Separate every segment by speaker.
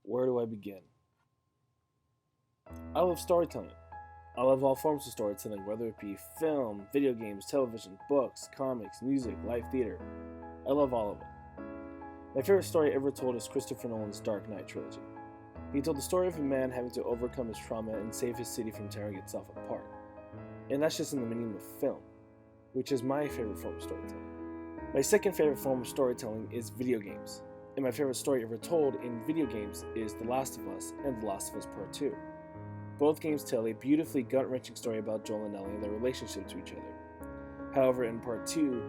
Speaker 1: Where do I begin? I love storytelling. I love all forms of storytelling, whether it be film, video games, television, books, comics, music, live theater. I love all of it. My favorite story ever told is Christopher Nolan's Dark Knight trilogy. He told the story of a man having to overcome his trauma and save his city from tearing itself apart. And that's just in the medium of film, which is my favorite form of storytelling. My second favorite form of storytelling is video games. And my favorite story ever told in video games is The Last of Us and The Last of Us Part 2. Both games tell a beautifully gut-wrenching story about Joel and Ellie and their relationship to each other. However, in Part 2,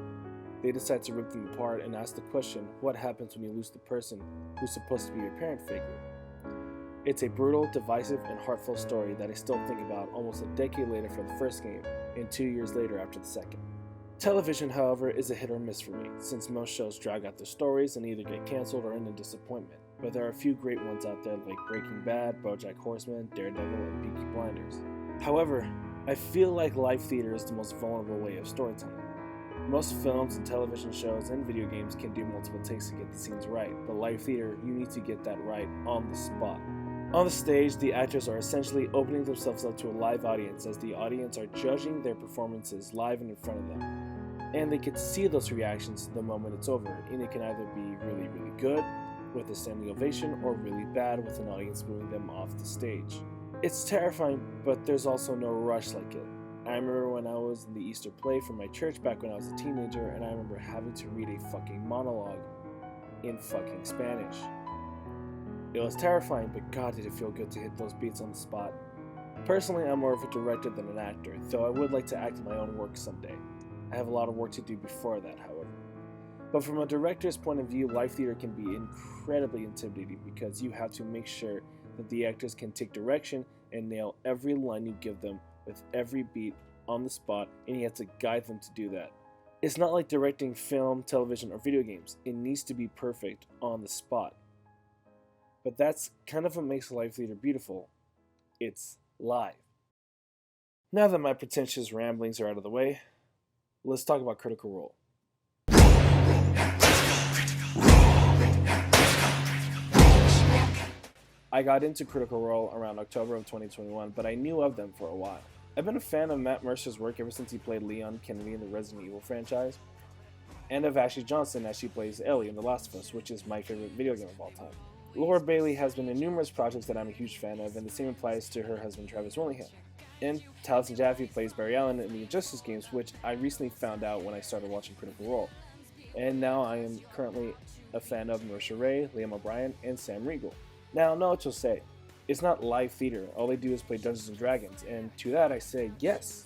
Speaker 1: they decide to rip them apart and ask the question, what happens when you lose the person who's supposed to be your parent figure? It's a brutal, divisive, and heartfelt story that I still think about almost a decade later for the first game and 2 years later after the second. Television, however, is a hit or miss for me, since most shows drag out their stories and either get cancelled or end in disappointment. But there are a few great ones out there like Breaking Bad, BoJack Horseman, Daredevil, and Peaky Blinders. However, I feel like live theater is the most vulnerable way of storytelling. Most films and television shows and video games can do multiple takes to get the scenes right, but live theater, you need to get that right on the spot. On the stage, the actors are essentially opening themselves up to a live audience as the audience are judging their performances live and in front of them. And they can see those reactions the moment it's over, and it can either be really, really good, with a standing ovation, or really bad with an audience booing them off the stage. It's terrifying, but there's also no rush like it. I remember when I was in the Easter play for my church back when I was a teenager, and I remember having to read a fucking monologue in fucking Spanish. It was terrifying, but God did it feel good to hit those beats on the spot. Personally, I'm more of a director than an actor, though I would like to act in my own work someday. I have a lot of work to do before that, however. But from a director's point of view, live theater can be incredibly intimidating because you have to make sure that the actors can take direction and nail every line you give them with every beat on the spot, and you have to guide them to do that. It's not like directing film, television, or video games. It needs to be perfect on the spot. But that's kind of what makes live theater beautiful. It's live. Now that my pretentious ramblings are out of the way, let's talk about Critical Role. I got into Critical Role around October of 2021, but I knew of them for a while. I've been a fan of Matt Mercer's work ever since he played Leon Kennedy in the Resident Evil franchise, and of Ashley Johnson as she plays Ellie in The Last of Us, which is my favorite video game of all time. Laura Bailey has been in numerous projects that I'm a huge fan of, and the same applies to her husband Travis Willingham. And Taliesin Jaffe plays Barry Allen in the Injustice games, which I recently found out when I started watching Critical Role. And now I am currently a fan of Marisha Ray, Liam O'Brien, and Sam Riegel. Now, I know what you'll say. It's not live theater. All they do is play Dungeons & Dragons. And to that I say, yes.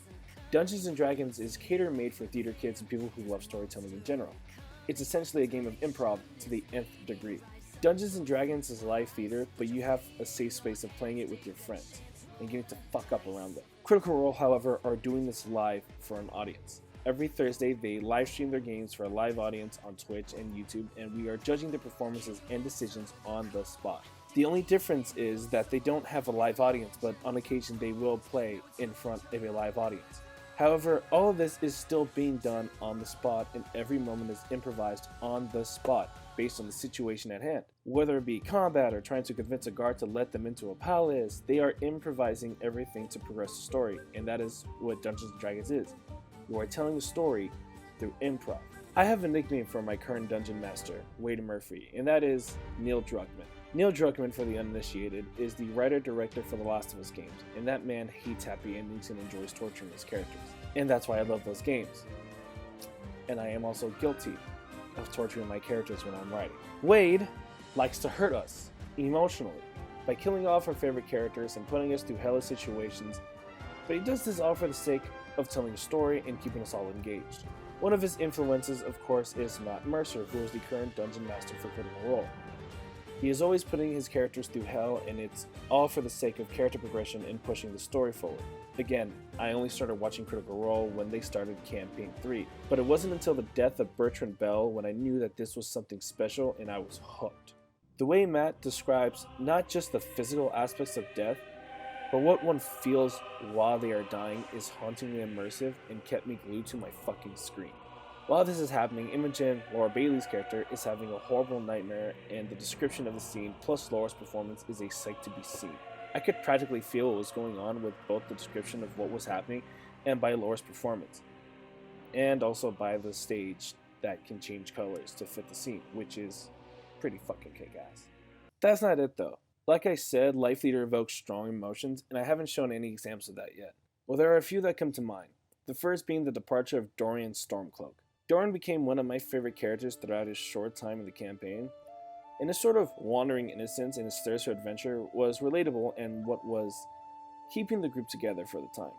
Speaker 1: Dungeons & Dragons is cater-made for theater kids and people who love storytelling in general. It's essentially a game of improv to the nth degree. Dungeons & Dragons is live theater, but you have a safe space of playing it with your friends and getting to fuck up around them. Critical Role, however, are doing this live for an audience. Every Thursday, they live stream their games for a live audience on Twitch and YouTube, and we are judging their performances and decisions on the spot. The only difference is that they don't have a live audience, but on occasion they will play in front of a live audience. However, all of this is still being done on the spot, and every moment is improvised on the spot, based on the situation at hand. Whether it be combat or trying to convince a guard to let them into a palace, they are improvising everything to progress the story, and that is what Dungeons & Dragons is. You are telling a story through improv. I have a nickname for my current dungeon master, Wade Murphy, and that is Neil Druckmann. Neil Druckmann, for the uninitiated, is the writer-director for The Last of Us games, and that man hates happy endings and enjoys torturing his characters. And that's why I love those games. And I am also guilty of torturing my characters when I'm writing. Wade likes to hurt us, emotionally, by killing off our favorite characters and putting us through hellish situations, but he does this all for the sake of telling a story and keeping us all engaged. One of his influences, of course, is Matt Mercer, who is the current Dungeon Master for Critical Role. He is always putting his characters through hell, and it's all for the sake of character progression and pushing the story forward. Again, I only started watching Critical Role when they started Campaign 3, but it wasn't until the death of Bertrand Bell when I knew that this was something special and I was hooked. The way Matt describes not just the physical aspects of death, but what one feels while they are dying is hauntingly immersive and kept me glued to my fucking screen. While this is happening, Imogen, Laura Bailey's character, is having a horrible nightmare, and the description of the scene plus Laura's performance is a sight to be seen. I could practically feel what was going on with both the description of what was happening and by Laura's performance, and also by the stage that can change colors to fit the scene, which is pretty fucking kick ass. That's not it though. Like I said, Life Leader evokes strong emotions, and I haven't shown any examples of that yet. Well, there are a few that come to mind. The first being the departure of Dorian Stormcloak. Dorian became one of my favorite characters throughout his short time in the campaign, and his sort of wandering innocence and his thirst for adventure was relatable and what was keeping the group together for the time.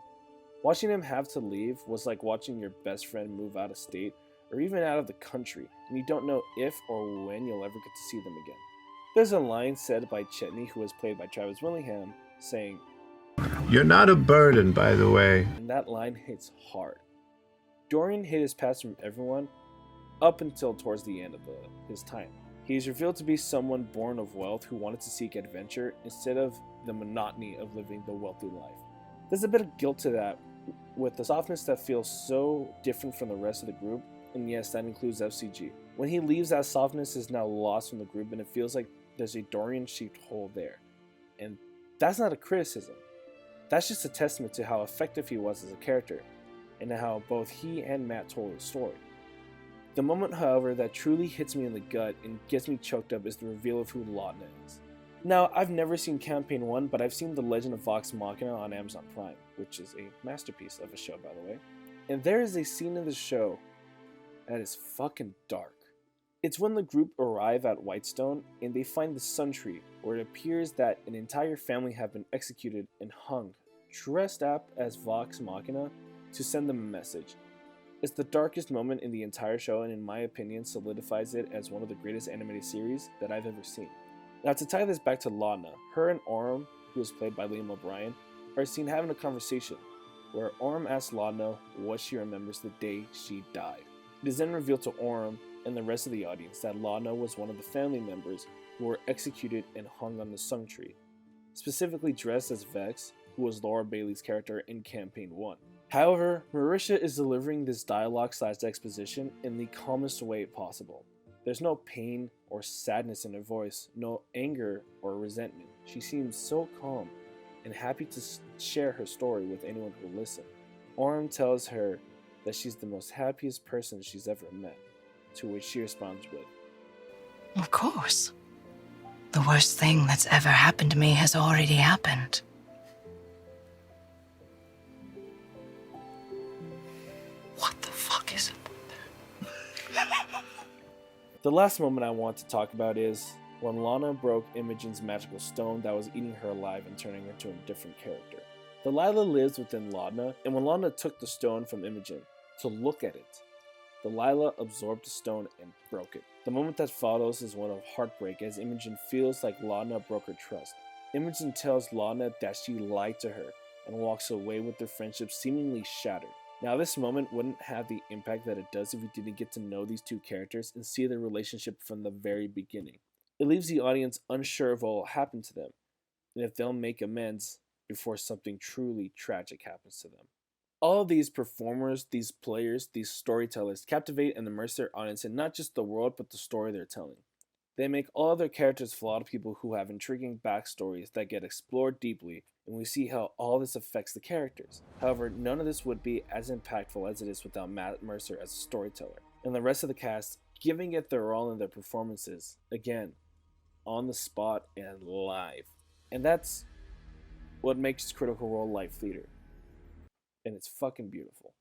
Speaker 1: Watching him have to leave was like watching your best friend move out of state or even out of the country, and you don't know if or when you'll ever get to see them again. There's a line said by Chetney, who was played by Travis Willingham, saying,
Speaker 2: "You're not a burden, by the way."
Speaker 1: and that line hits hard. Dorian hid his past from everyone up until towards the end of his time. He is revealed to be someone born of wealth who wanted to seek adventure instead of the monotony of living the wealthy life. There's a bit of guilt to that, with the softness that feels so different from the rest of the group, and yes, that includes FCG. When he leaves, that softness is now lost from the group, and it feels like there's a Dorian-shaped hole there. And that's not a criticism. That's just a testament to how effective he was as a character, and how both he and Matt told his story. The moment, however, that truly hits me in the gut and gets me choked up is the reveal of who Lautner is. Now, I've never seen Campaign 1, but I've seen The Legend of Vox Machina on Amazon Prime, which is a masterpiece of a show, by the way. And there is a scene in the show that is fucking dark. It's when the group arrive at Whitestone and they find the Sun Tree, where it appears that an entire family have been executed and hung, dressed up as Vox Machina, to send them a message. It's the darkest moment in the entire show, and in my opinion solidifies it as one of the greatest animated series that I've ever seen. Now, to tie this back to Laudna, her and Orm, who is played by Liam O'Brien, are seen having a conversation, where Orm asks Laudna what she remembers the day she died. It is then revealed to Orm and the rest of the audience that Laudna was one of the family members who were executed and hung on the Sun Tree, specifically dressed as Vex, who was Laura Bailey's character in Campaign 1. However, Marisha is delivering this dialogue/exposition in the calmest way possible. There's no pain or sadness in her voice, no anger or resentment. She seems so calm and happy to share her story with anyone who will listen. Orm tells her that she's the most happiest person she's ever met, to which she responds with,
Speaker 3: "Of course. The worst thing that's ever happened to me has already happened." What the fuck is it?
Speaker 1: The last moment I want to talk about is when Lana broke Imogen's magical stone that was eating her alive and turning her into a different character. Delilah lives within Laudna, and when Laudna took the stone from Imogen to look at it, Delilah absorbed the stone and broke it. The moment that follows is one of heartbreak, as Imogen feels like Laudna broke her trust. Imogen tells Laudna that she lied to her and walks away with their friendship seemingly shattered. Now, this moment wouldn't have the impact that it does if we didn't get to know these two characters and see their relationship from the very beginning. It leaves the audience unsure of what will happen to them, and if they'll make amends before something truly tragic happens to them. All of these performers, these players, these storytellers captivate and immerse their audience in not just the world, but the story they're telling. They make all of their characters flawed people who have intriguing backstories that get explored deeply, and we see how all this affects the characters. However, none of this would be as impactful as it is without Matt Mercer as a storyteller, and the rest of the cast giving it their all in their performances, again, on the spot and live. And that's what makes Critical Role Life Theater. And it's fucking beautiful.